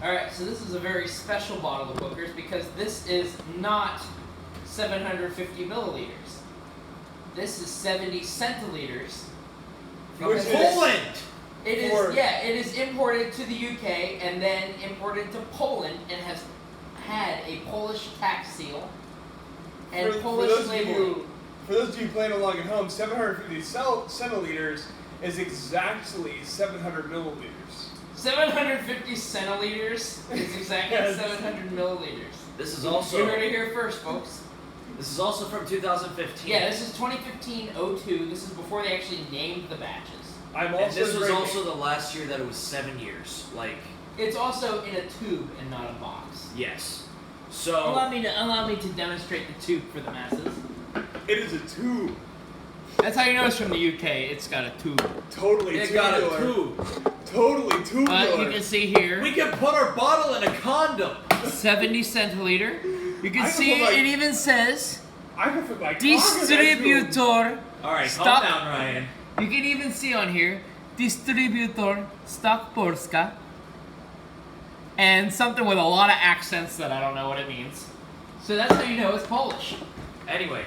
Alright, so this is a very special bottle of Booker's because this is not 750 milliliters. This is 70 centiliters. From Poland! It is imported to the UK and then imported to Poland and has had a Polish tax seal and Polish labeling. For those of you playing along at home, 750 centiliters is exactly 700 milliliters. 750 centiliters is exactly 700 milliliters. This is also... You heard it here first, folks. This is also from 2015. Yeah, this is 2015-02. This is before they actually named the batches. And this was also the last year that it was 7 years. Like, it's also in a tube and not a box. Yes. So allow me to demonstrate the tube for the masses. It is a tube. That's how you know it's from the UK. It's got a tube. Totally it tubular. got a tube. Totally tubular. You can see here. We can put our bottle in a condom. 70 centiliter. You can see it even says I can put my distributor. Alright, stock. calm down, Ryan. You can even see on here distributor stock Polska. And something with a lot of accents that I don't know what it means. So that's how you know it's Polish. Anyway,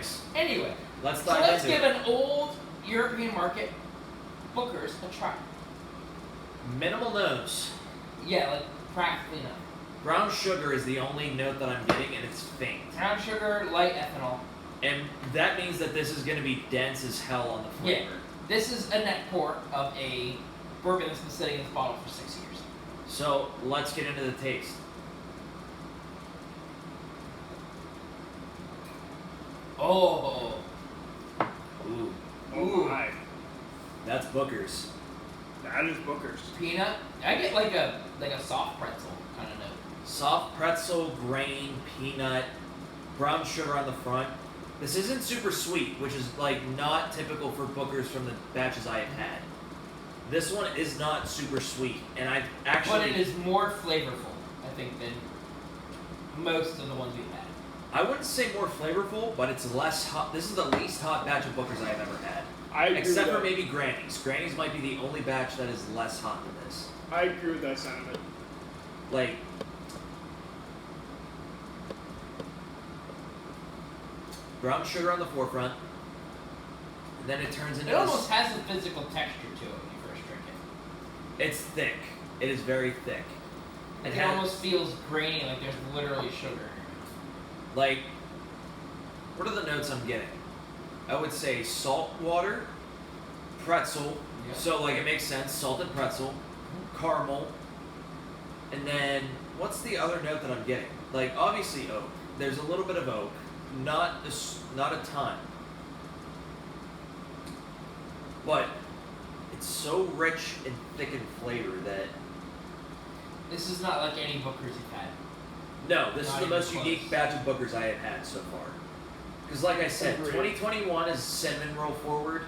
let's give an old European market Booker's a try. Minimal notes. Yeah, like practically none. Brown sugar is the only note that I'm getting, and it's faint. Brown sugar, light ethanol. And that means that this is going to be dense as hell on the flavor. Yeah. This is a net pour of a bourbon that's been sitting in this bottle for 6 years. So, let's get into the taste. Oh. Ooh. Oh my. That's Booker's. That is Booker's. Peanut. I get like a soft pretzel kind of note. Soft pretzel, grain, peanut, brown sugar on the front. This isn't super sweet, which is like not typical for Booker's from the batches I have had. This one is not super sweet, and I've actually... But it is more flavorful, I think, than most of the ones we've had. I wouldn't say more flavorful, but it's less hot. This is the least hot batch of Booker's I have ever had. Except for maybe Granny's. Granny's might be the only batch that is less hot than this. I agree with that sentiment. Like... brown sugar on the forefront, and then it turns into... It almost has a physical texture to it when you first drink it. It's thick. It is very thick. It almost feels grainy, like there's literally sugar in it. Like, what are the notes I'm getting? I would say salt water, pretzel, so like it makes sense, salted pretzel, caramel, and then what's the other note that I'm getting? Like, obviously oak. There's a little bit of oak. Not a ton. But it's so rich and thick in flavor that... This is not like any Booker's you've had. No, this is the most unique batch of Booker's I have had so far. Because like I said, 2021 is cinnamon roll forward.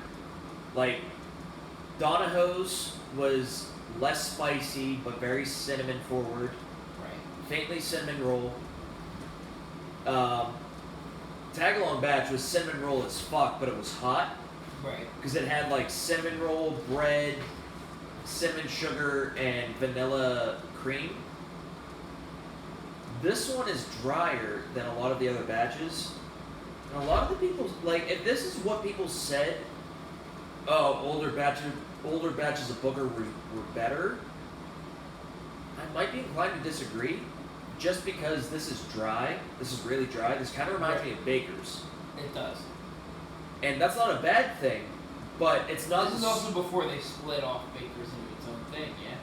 Like, Donahoe's was less spicy, but very cinnamon forward. Right. Faintly cinnamon roll. Tagalong batch was cinnamon roll as fuck, but it was hot. Right. Because it had like cinnamon roll, bread, cinnamon sugar, and vanilla cream. This one is drier than a lot of the other batches. And a lot of the people, like, if this is what people said, oh, older batches of Booker were better, I might be inclined to disagree. Just because this is dry, this is really dry, this kind of reminds me of Baker's. It does. And that's not a bad thing, but it's not... This is also before they split off Baker's into its own thing, yeah?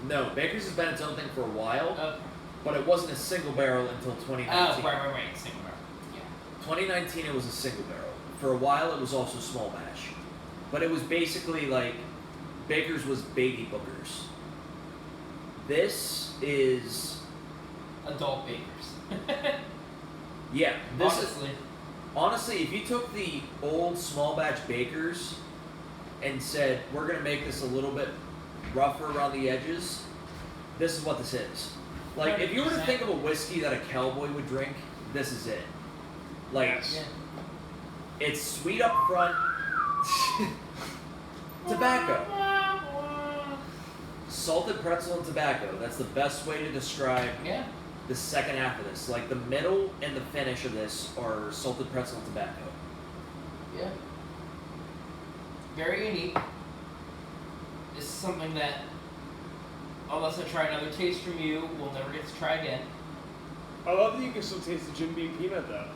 No, Baker's has been its own thing for a while, but it wasn't a single barrel until 2019. Oh, right, single barrel, yeah. 2019 it was a single barrel. For a while it was also small batch. But it was basically like, Baker's was baby Booker's. This is... adult Bakers. Yeah, honestly, if you took the old small batch Bakers and said, we're going to make this a little bit rougher around the edges, this is what this is. Like, if you were to think of a whiskey that a cowboy would drink, this is it. Like, it's sweet up front. Tobacco. salted pretzel and tobacco. That's the best way to describe Yeah. the second half of this. Like the middle and the finish of this are salted pretzel and tobacco. Yeah. Very unique. This is something that, unless I try another taste from you, we'll never get to try again. I love that you can still taste the Jim Beam peanut though.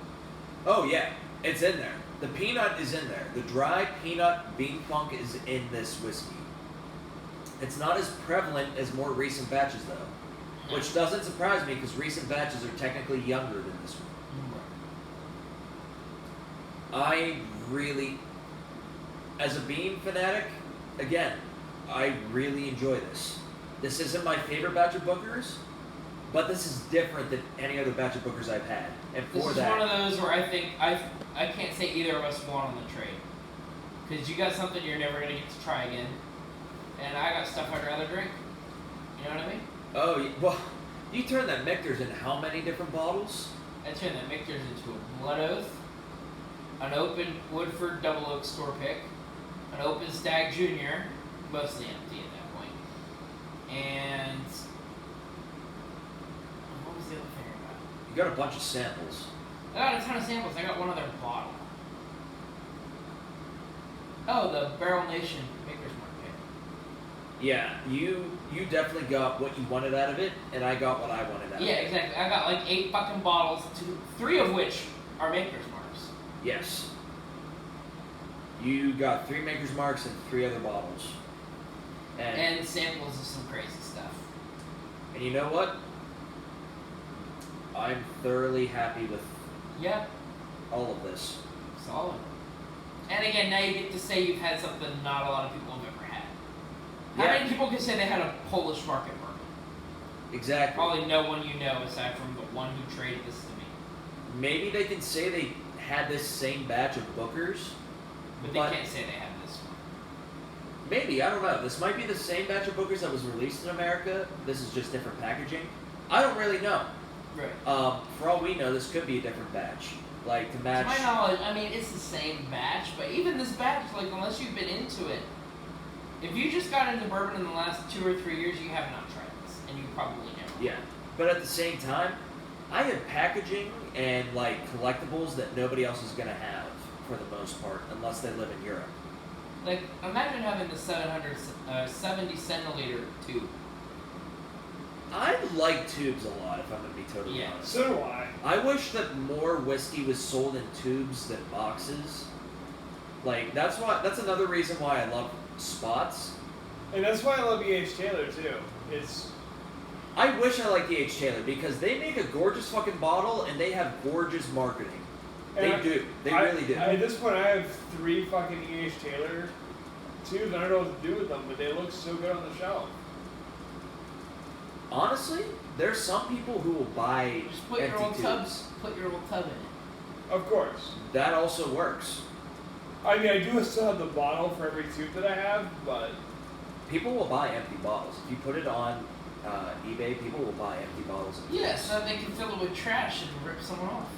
Oh yeah, it's in there. The peanut is in there. The dry peanut bean funk is in this whiskey. It's not as prevalent as more recent batches though, which doesn't surprise me because recent batches are technically younger than this one. I really, as a bean fanatic, again, I really enjoy this. This isn't my favorite batch of Bookers, but this is different than any other batch of Bookers I've had. And for This is that, one of those where I think I can't say either of us won on the trade, because you got something you're never gonna get to try again, and I got stuff I'd rather drink. You know what I mean? oh well, you turned that Michter's into how many different bottles? I turned that Michter's into a Blood Oath, an open Woodford Double Oak store pick, an open Stag Junior, mostly empty at that point, and what was the other thing I got? You got a bunch of samples. I got a ton of samples. I got one other bottle. Oh, the Barrel Nation Maker's Mark pick. Yeah, you definitely got what you wanted out of it, and I got what I wanted out Yeah, of it. exactly. I got like 8 fucking bottles, 3 of which are Maker's Marks. Yes. You got 3 Maker's Marks and 3 other bottles. And samples of some crazy stuff. And you know what? I'm thoroughly happy with Yeah, all of this. solid. And again, now you get to say you've had something not a lot of people have ever had. How Yeah. many people can say they had a Polish market bourbon? Exactly. Probably no one you know aside from the one who traded this to me. Maybe they can say they had this same batch of Bookers, But they can't say they had this one. maybe, I don't know. This might be the same batch of Bookers that was released in America. This is just different packaging. I don't really know. Right. For all we know, this could be a different batch. Like, to match... To my knowledge, I mean, it's the same batch, but even this batch, like, unless you've been into it, if you just got into bourbon in the last 2 or 3 years, you have not tried this, and you probably never. Yeah. But at the same time, I have packaging and, like, collectibles that nobody else is going to have, for the most part, unless they live in Europe. Like, imagine having the 70 centiliter tube. I like tubes a lot, if I'm going to be totally Yeah. honest. So do I. I wish that more whiskey was sold in tubes than boxes. Like, that's another reason why I love spots. And that's why I love E.H. Taylor too. It's I wish I liked E.H. Taylor because they make a gorgeous fucking bottle and they have gorgeous marketing. They do. They really do. At this point, I have 3 fucking E.H. Taylor tubes, and I don't know what to do with them, but they look so good on the shelf. Honestly, there's some people who will buy Just put your empty old tubes. tubs, put your old tub in it. Of course. That also works. I mean, I do still have the bottle for every tube that I have, but People will buy empty bottles. If you put it on eBay, people will buy empty bottles. Of Yeah, tubes. so that they can fill it with trash and rip someone off.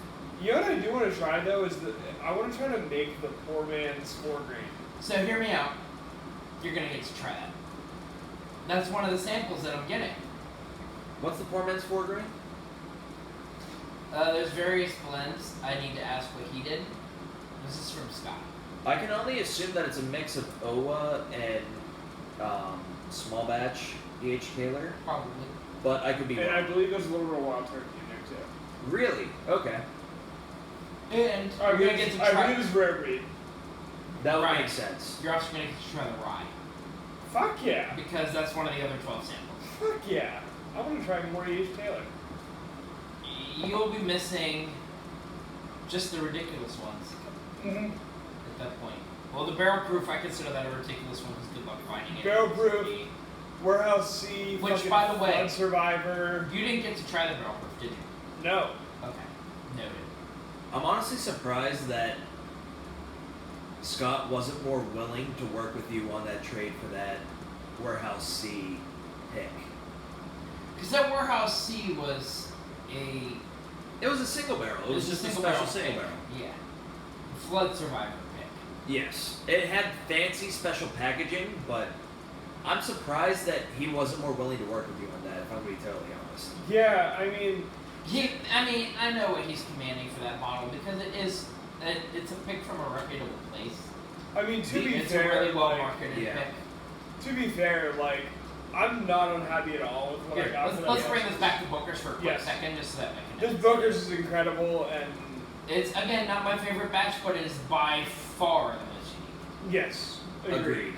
you know what I do want to try though is that I want to try to make the poor man's 4-grain. So hear me out. You're gonna get to try that. That's one of the samples that I'm getting. What's the poor man's 4-grain? There's various blends. I need to ask what he did. This is from Scott. I can only assume that it's a mix of OWA and small batch E.H. Taylor, Probably. but I could be And I wrong. believe there's a little bit of wild turkey in there too. Really? Okay. And I you're gonna get to try. believe it's rare breed. That would Right. make sense. You're also gonna get to try the rye Fuck yeah. because that's one of the other 12 samples. Fuck yeah. I want to try more E.H. Taylor. You'll be missing just the ridiculous ones Mm-hmm. at that point. Well, the barrel proof, I consider that a ridiculous one because good luck finding it. Barrel proof. Warehouse C. Which, fucking by the way- Flood Survivor. You didn't get to try the barrel proof, did you? No. Okay. Noted. I'm honestly surprised that Scott wasn't more willing to work with you on that trade for that Warehouse C pick. Because that Warehouse C was It was a single barrel. It was just a special single barrel. Yeah. Flood Survivor pick. Yes. It had fancy special packaging, but I'm surprised that he wasn't more willing to work with you on that. If I'm gonna be totally honest. Yeah, I mean, I know what he's commanding for that bottle because it's a pick from a reputable place. to be It's fair, a really well like, marketed yeah. pick. to be fair, like, I'm not unhappy at all with what I Here, got. let's bring this back to Booker's for a quick Yes. second, just so that I This can. Booker's is incredible, and It's again not my favorite batch, but it is by far the most unique. yes, Agreed.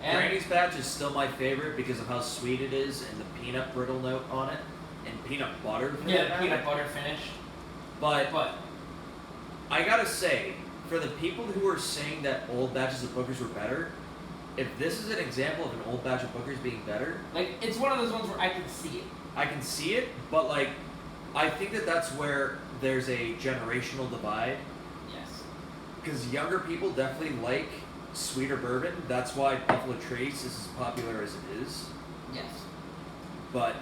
And Granny's batch is still my favorite because of how sweet it is and the peanut brittle note on it and peanut butter. for yeah, that the peanut matter. butter finish. But But I gotta say, for the people who are saying that old batches of Bookers were better, if this is an example of an old batch of Bookers being better, like it's one of those ones where I can see it. I can see it, but like, I think that that's where there's a generational divide. Yes. Because younger people definitely like sweeter bourbon. That's why Buffalo Trace is as popular as it is. Yes. But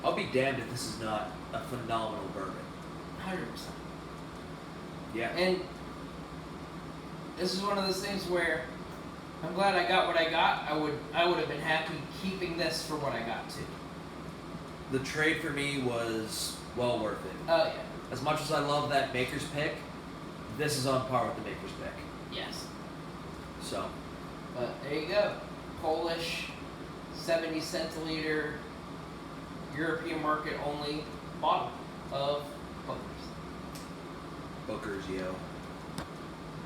I'll be damned if this is not a phenomenal bourbon. 100%. Yeah. And this is one of those things where I'm glad I got what I got. I would have been happy keeping this for what I got too. The trade for me was well worth it. Oh yeah. As much as I love that Maker's Pick, this is on par with the Maker's Pick. Yes. So, But there you go. Polish, 70 centiliter, European market only bottle of Booker's. Booker's, yo.